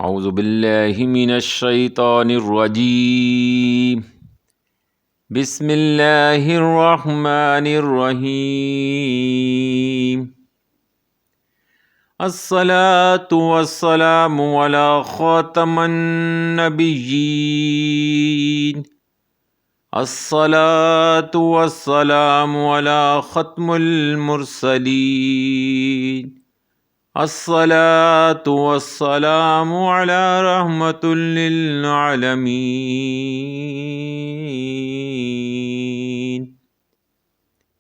اعوذ باللہ من الشیطان الرجیم بسم اللہ الرحمن الرحیم الصلاة والسلام علی خاتم النبیین الصلاة والسلام علی ختم المرسلین الصلاة والسلام علی رحمت للعالمین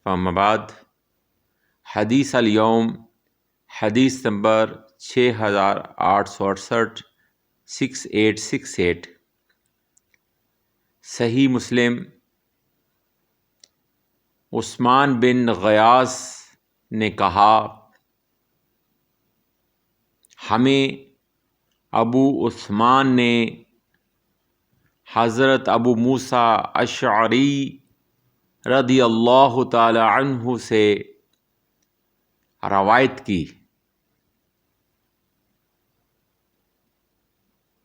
اما بعد حدیث اليوم حدیث نمبر 6868 6868 صحیح مسلم عثمان بن غیاث نے کہا ہمیں ابو عثمان نے حضرت ابو موسیٰ اشعری رضی اللہ تعالی عنہ سے روایت کی،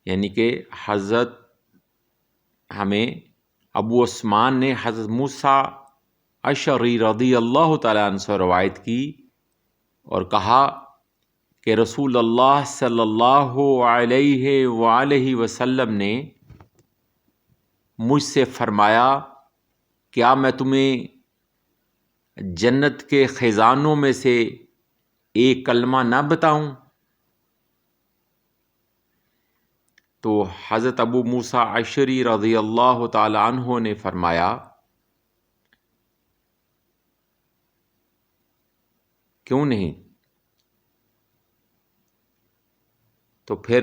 یعنی کہ حضرت ہمیں ابو عثمان نے حضرت موسیٰ اشعری رضی اللہ تعالی عنہ سے روایت کی اور کہا کہ رسول اللہ صلی اللہ علیہ وآلہ وسلم نے مجھ سے فرمایا، کیا میں تمہیں جنت کے خزانوں میں سے ایک کلمہ نہ بتاؤں؟ تو حضرت ابو موسیٰ اشعری رضی اللہ تعالی عنہ نے فرمایا کیوں نہیں؟ تو پھر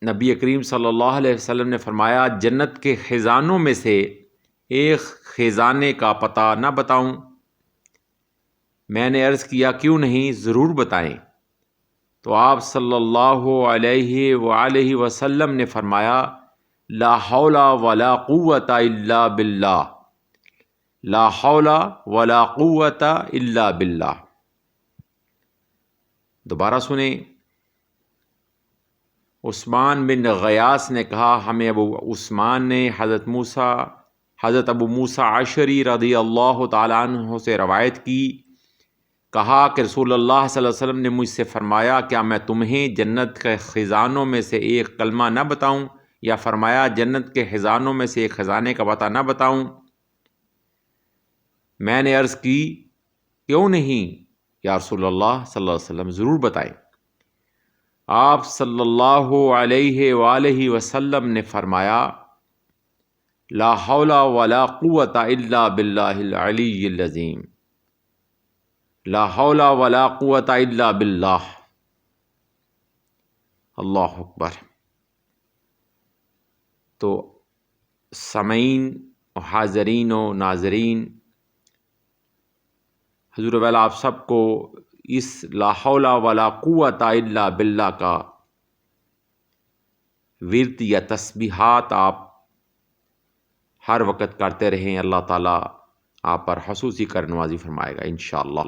نبی کریم صلی اللہ علیہ وسلم نے فرمایا جنت کے خزانوں میں سے ایک خزانے کا پتہ نہ بتاؤں؟ میں نے عرض کیا کیوں نہیں، ضرور بتائیں۔ تو آپ صلی اللہ علیہ وآلہ وسلم نے فرمایا لا حول ولا قوت الا باللہ، لا حول ولا قوت الا باللہ۔ دوبارہ سنیں، عثمان بن غیاث نے کہا ہمیں ابو عثمان نے حضرت ابو موسیٰ اشعری رضی اللہ تعالیٰ عنہ سے روایت کی، کہا کہ رسول اللہ صلی اللہ علیہ وسلم نے مجھ سے فرمایا کیا میں تمہیں جنت کے خزانوں میں سے ایک کلمہ نہ بتاؤں، یا فرمایا جنت کے خزانوں میں سے ایک خزانے کا پتہ نہ بتاؤں؟ میں نے عرض کی کیوں نہیں یا رسول اللہ صلی اللہ علیہ وسلم، ضرور بتائیں۔ آپ صلی اللہ علیہ وآلہ وسلم نے فرمایا لا حول ولا قوت الا باللہ العلی العظیم، لا حول ولا قوت الا باللہ۔ اللہ اکبر۔ تو سامعین و حاضرین و ناظرین، حضور والا آپ سب کو اس لا حول ولا قوت الا باللہ کا ورد یا تسبیحات آپ ہر وقت کرتے رہیں، اللہ تعالیٰ آپ پر خصوصی کر نوازی فرمائے گا انشاءاللہ۔